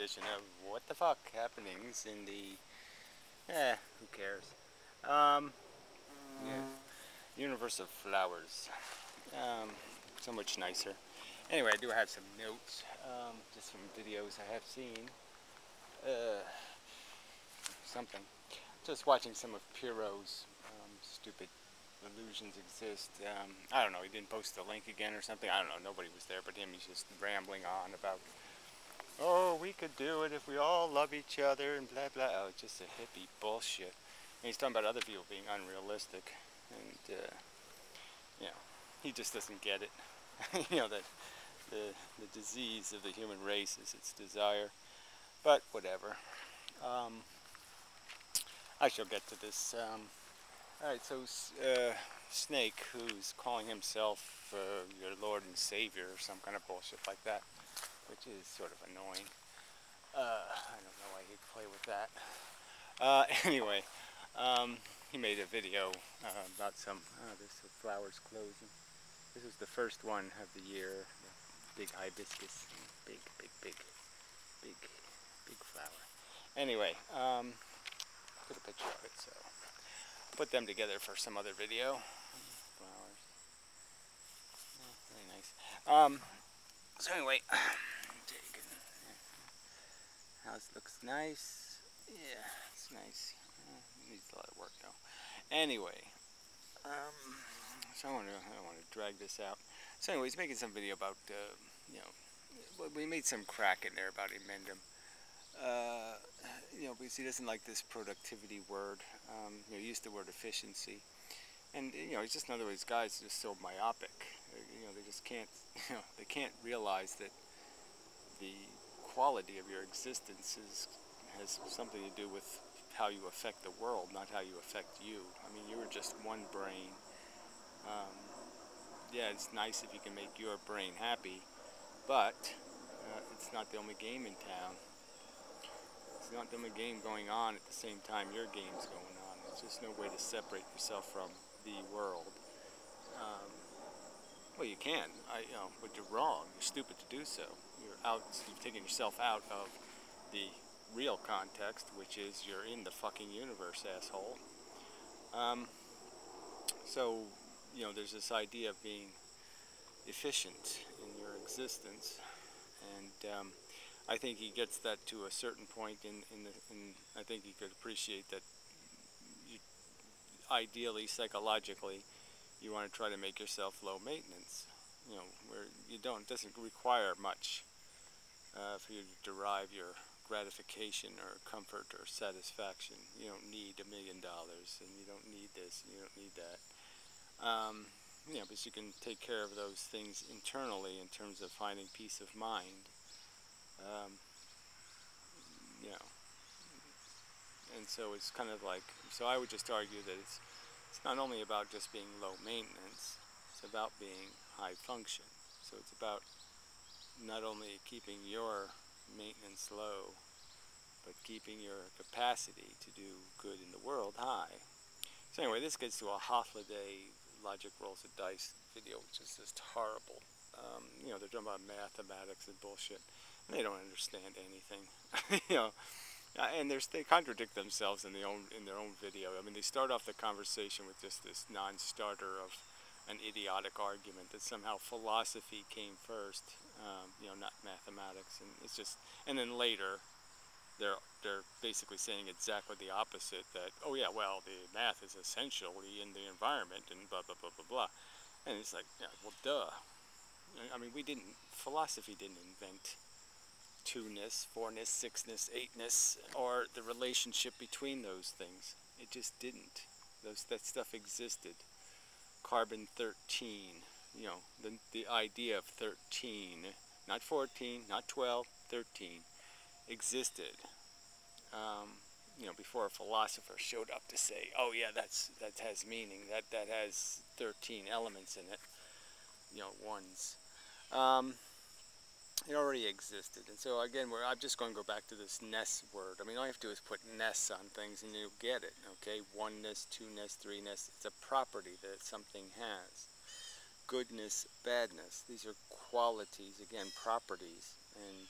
edition of What the Fuck Happenings in the, who cares? Yeah, universe of flowers. So much nicer. Anyway, I do have some notes, just from videos I have seen. Something. Just watching some of Pierrot's stupid illusions exist. I don't know, he didn't post the link again or something. I don't know, nobody was there but him. He's just rambling on about, oh, we could do it if we all love each other and blah blah. Oh, it's just a hippie bullshit. And he's talking about other people being unrealistic, and you know, he just doesn't get it. You know, that the disease of the human race is its desire. But whatever. I shall get to this. Alright, so Snake, who's calling himself your Lord and Savior or some kind of bullshit like that, which is sort of annoying. I don't know why he'd play with that. Anyway, he made a video about some, there's some flowers closing. This was the first one of the year, the big hibiscus, big flower. Anyway, put a picture of it, so put them together for some other video. Flowers, very nice. So anyway, house looks nice. Yeah, it's nice. Needs a lot of work though. Anyway, so I don't want to drag this out. So anyway, he's making some video about, you know, we made some crack in there about inmendham. You know, because he doesn't like this productivity word. You know, he used the word efficiency. And, you know, it's just, in other words, guys are just so myopic. You know, they just can't, you know, they can't realize that the quality of your existence has something to do with how you affect the world, not how you affect you. I mean, you are just one brain. Yeah, it's nice if you can make your brain happy, but it's not the only game in town. It's not the only game going on at the same time your game's going on. There's just no way to separate yourself from the world. Well, you can, you know, but you're wrong. You're stupid to do so. You've taken yourself out of the real context, which is you're in the fucking universe, asshole. So, you know, there's this idea of being efficient in your existence, and I think he gets that to a certain point, I think he could appreciate that ideally, psychologically, you want to try to make yourself low maintenance, you know, where it doesn't require much for you to derive your gratification or comfort or satisfaction. You don't need $1 million, and you don't need this, and you don't need that. You know, because you can take care of those things internally in terms of finding peace of mind. You know, and so it's kind of like, so I would just argue that it's not only about just being low maintenance, it's about being high function. So it's about not only keeping your maintenance low, but keeping your capacity to do good in the world high. So anyway, this gets to a holiday logic rolls of dice video, which is just horrible. You know, they're talking about mathematics and bullshit, and they don't understand anything. You know, and they contradict themselves in their own video. I mean, they start off the conversation with just this non-starter of an idiotic argument that somehow philosophy came first, you know, not mathematics, and it's just, and then later they're basically saying exactly the opposite, that, oh yeah, well, the math is essentially in the environment and blah blah blah blah blah. And it's like, yeah, well, duh. I mean, philosophy didn't invent two-ness, four-ness, six-ness, eight-ness, or the relationship between those things. It just didn't. That stuff existed. Carbon 13, you know, the idea of 13, not 14, not 12, 13, existed. You know, before a philosopher showed up to say, oh yeah, that has meaning, that has 13 elements in it, you know, ones. It already existed. And so again, I'm just going to go back to this ness word. I mean, all you have to do is put ness on things and you'll get it, okay? Oneness, two-ness, three-ness. It's a property that something has. Goodness, badness. These are qualities, again, properties. And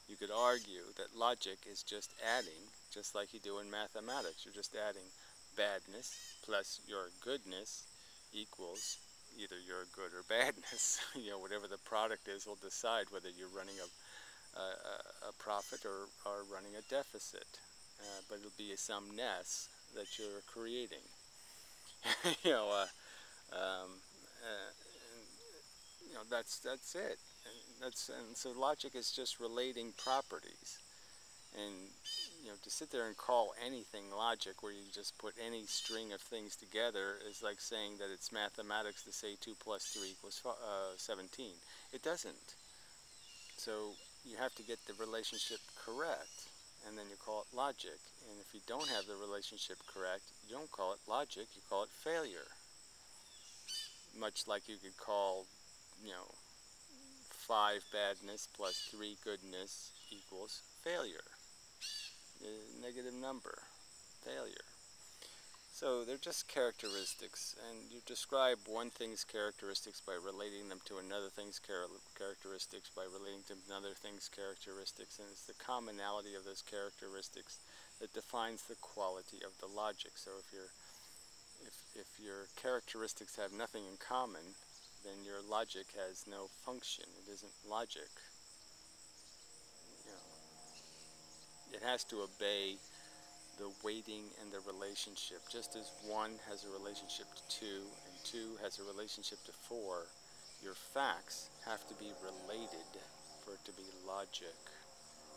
You could argue that logic is just adding, just like you do in mathematics. You're just adding badness plus your goodness equals either your good or badness. Whatever the product is will decide whether you're running a profit or running a deficit. But it'll be some ness that you're creating. you know, um, that's it. And so logic is just relating properties. And to sit there and call anything logic, where you just put any string of things together, is like saying that it's mathematics to say 2 plus 3 equals 17. It doesn't. So you have to get the relationship correct, and then you call it logic. And if you don't have the relationship correct, you don't call it logic, you call it failure. Much like you could call, 5 badness plus 3 goodness equals failure. Negative number, failure. So they're just characteristics, and you describe one thing's characteristics by relating them to another thing's characteristics, by relating to another thing's characteristics, and it's the commonality of those characteristics that defines the quality of the logic. So if your characteristics have nothing in common, then your logic has no function. It isn't logic. It has to obey the weighting and the relationship. Just as 1 has a relationship to 2 and 2 has a relationship to 4, your facts have to be related for it to be logic.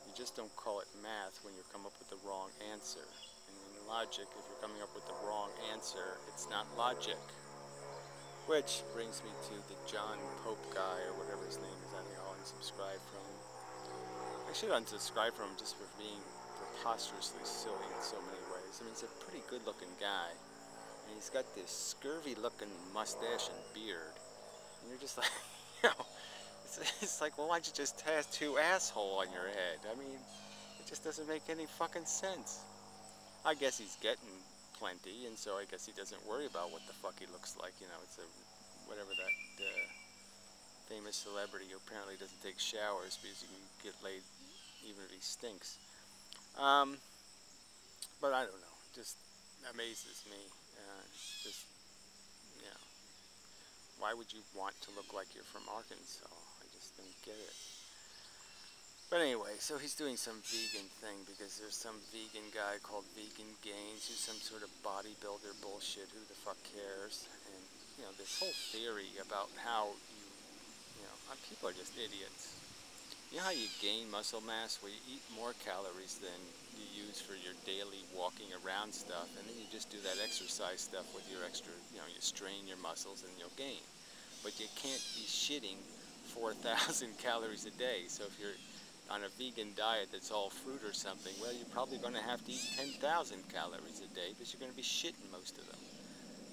You just don't call it math when you come up with the wrong answer. And in logic, if you're coming up with the wrong answer, it's not logic. Which brings me to the John Pope guy, or whatever his name is. I think I'll unsubscribe from him. I should unsubscribe from him just for being preposterously silly in so many ways. I mean, he's a pretty good-looking guy, and he's got this scurvy-looking mustache and beard, and you're just like, it's like, well, why'd you just tattoo asshole on your head? I mean, it just doesn't make any fucking sense. I guess he's getting plenty, and so I guess he doesn't worry about what the fuck he looks like. It's whatever that famous celebrity who apparently doesn't take showers because he can get laid even if he stinks. But I don't know. It just amazes me. Why would you want to look like you're from Arkansas? I just don't get it. But anyway, so he's doing some vegan thing because there's some vegan guy called Vegan Gains who's some sort of bodybuilder bullshit. Who the fuck cares? And, this whole theory about how people are just idiots. You know how you gain muscle mass? Well, you eat more calories than you use for your daily walking around stuff, and then you just do that exercise stuff with your extra, you strain your muscles and you'll gain. But you can't be shitting 4,000 calories a day. So if you're on a vegan diet that's all fruit or something, well, you're probably going to have to eat 10,000 calories a day because you're going to be shitting most of them.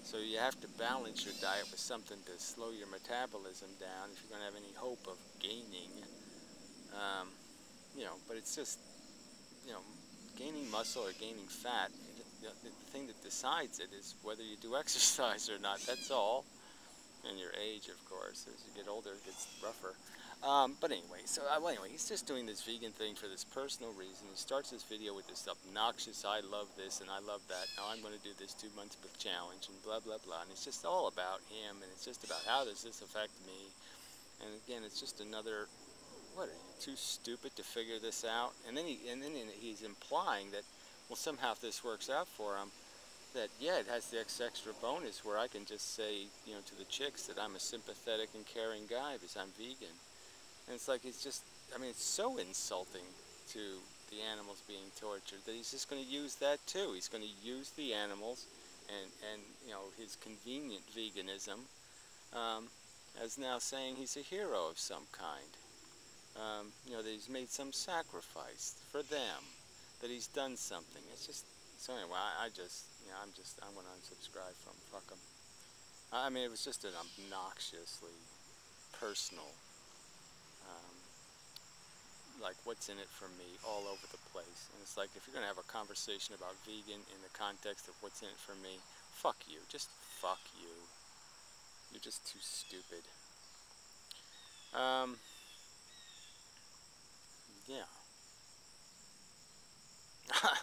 So you have to balance your diet with something to slow your metabolism down if you're going to have any hope of gaining. But it's just, gaining muscle or gaining fat, the thing that decides it is whether you do exercise or not. That's all. And your age, of course. As you get older, it gets rougher. But anyway, he's just doing this vegan thing for this personal reason. He starts this video with this obnoxious, I love this and I love that. Now I'm going to do this 2 months challenge and blah, blah, blah. And it's just all about him, and it's just about how does this affect me. And again, it's just another, what, are you too stupid to figure this out? And then he's implying that, well, somehow if this works out for him, that, yeah, it has the extra bonus where I can just say, to the chicks that I'm a sympathetic and caring guy because I'm vegan. And it's like, it's so insulting to the animals being tortured that he's just going to use that too. He's going to use the animals and his convenient veganism as now saying he's a hero of some kind. That he's made some sacrifice for them, that he's done something. It's just, so anyway, I'm going to unsubscribe from, fuck him. I mean, it was just an obnoxiously personal, like, what's in it for me all over the place. And it's like, if you're going to have a conversation about vegan in the context of what's in it for me, fuck you. Just fuck you. You're just too stupid. Yeah.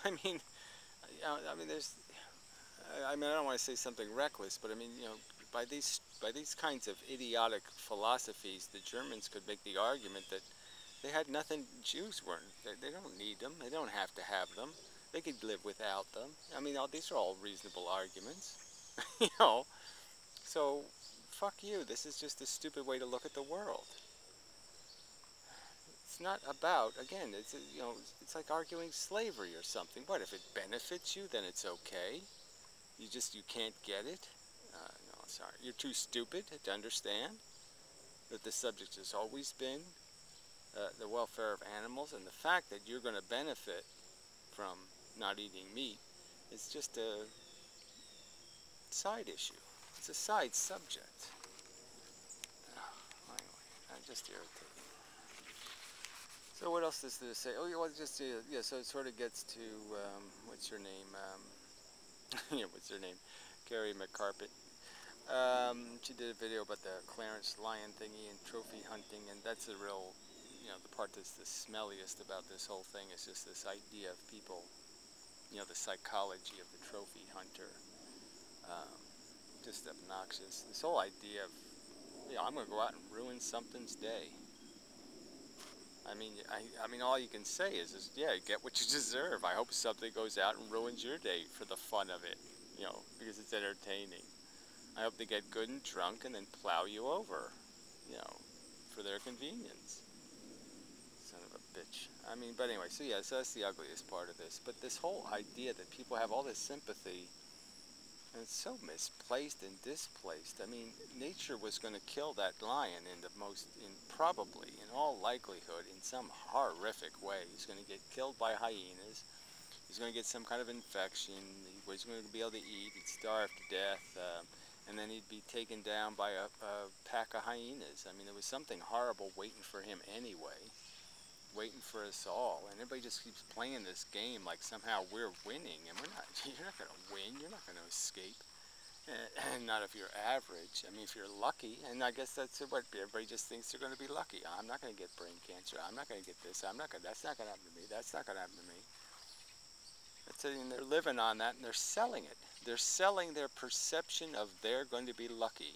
I mean, I mean, there's, I mean, I don't want to say something reckless, but I mean, by these kinds of idiotic philosophies, the Germans could make the argument that they had nothing. Jews weren't. They don't need them. They don't have to have them. They could live without them. I mean, these are all reasonable arguments, you know. So, fuck you. This is just a stupid way to look at the world. It's not about, again, it's like arguing slavery or something. What, if it benefits you, then it's okay? You can't get it? No, sorry. You're too stupid to understand that the subject has always been the welfare of animals, and the fact that you're going to benefit from not eating meat is just a side issue. It's a side subject. Anyway, I'm just irritated. So what else is there to say? Oh, yeah, well, just yeah. So it sort of gets to what's her name? Yeah, what's her name? Carrie McCarpet. She did a video about the Clarence Lion thingy and trophy hunting, and that's a real, the part that's the smelliest about this whole thing is just this idea of people, the psychology of the trophy hunter. Just obnoxious. This whole idea of, I'm going to go out and ruin something's day. I mean, all you can say is, yeah, get what you deserve. I hope something goes out and ruins your day for the fun of it, because it's entertaining. I hope they get good and drunk and then plow you over, for their convenience. Son of a bitch. I mean, but anyway, so yeah, so that's the ugliest part of this. But this whole idea that people have all this sympathy, and it's so misplaced and displaced. I mean, nature was going to kill that lion probably, in all likelihood, in some horrific way. He's going to get killed by hyenas. He's going to get some kind of infection. He was going to be able to eat. He'd starve to death. And then he'd be taken down by a pack of hyenas. I mean, there was something horrible waiting for him anyway. Waiting for us all. And everybody just keeps playing this game like somehow we're winning. And we're not. You're not going to win. You're not going to escape. And not if you're average. I mean, if you're lucky, and I guess that's what everybody just thinks they're going to be lucky. I'm not going to get brain cancer. I'm not going to get this. That's not going to happen to me. That's not going to happen to me. And they're living on that, and they're selling it. They're selling their perception of they're going to be lucky,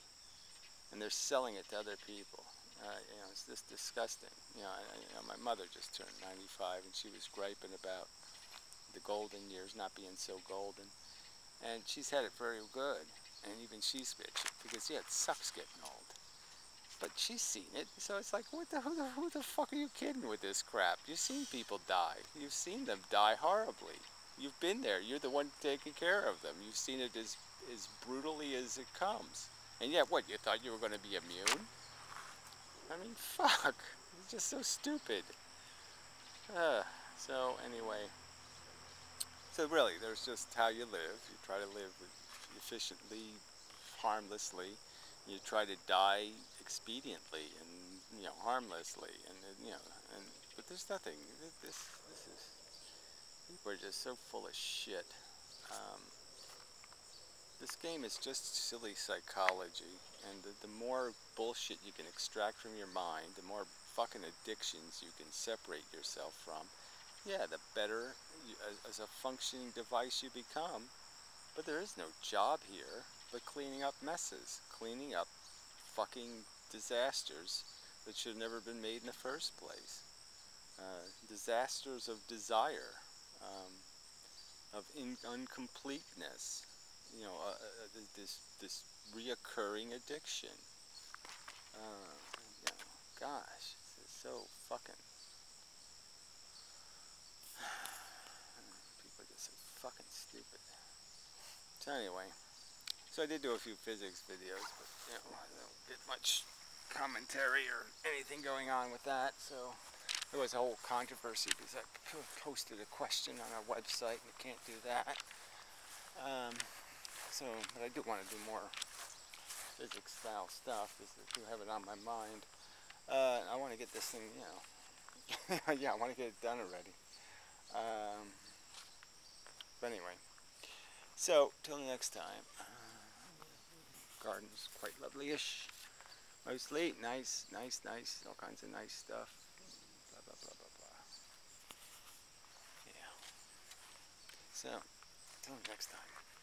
and they're selling it to other people. It's just disgusting. My mother just turned 95, and she was griping about the golden years not being so golden. And she's had it very good, and even she's bitching, because, yeah, it sucks getting old. But she's seen it, so it's like, who the fuck are you kidding with this crap? You've seen people die. You've seen them die horribly. You've been there. You're the one taking care of them. You've seen it as brutally as it comes. And yet, what, you thought you were going to be immune? I mean, fuck. It's just so stupid. So, anyway. So really, there's just how you live. You try to live efficiently, harmlessly. You try to die expediently and harmlessly, but there's nothing. This is, people are just so full of shit. This game is just silly psychology, and the more bullshit you can extract from your mind, the more fucking addictions you can separate yourself from, yeah, the better as a functioning device you become. But there is no job here but cleaning up messes, cleaning up fucking disasters that should have never been made in the first place. Disasters of desire, of uncompleteness, this reoccurring addiction. Gosh, this is so fucking. People are just so fucking stupid. So anyway, so I did do a few physics videos, but I don't get much commentary or anything going on with that. So there was a whole controversy because I posted a question on our website and you can't do that. But I do want to do more physics style stuff because I do have it on my mind. I want to get this thing, yeah, I want to get it done already. But anyway, so till next time. Garden's quite lovely-ish. Mostly nice, all kinds of nice stuff. Blah, blah, blah, blah, blah. Yeah. So, until next time.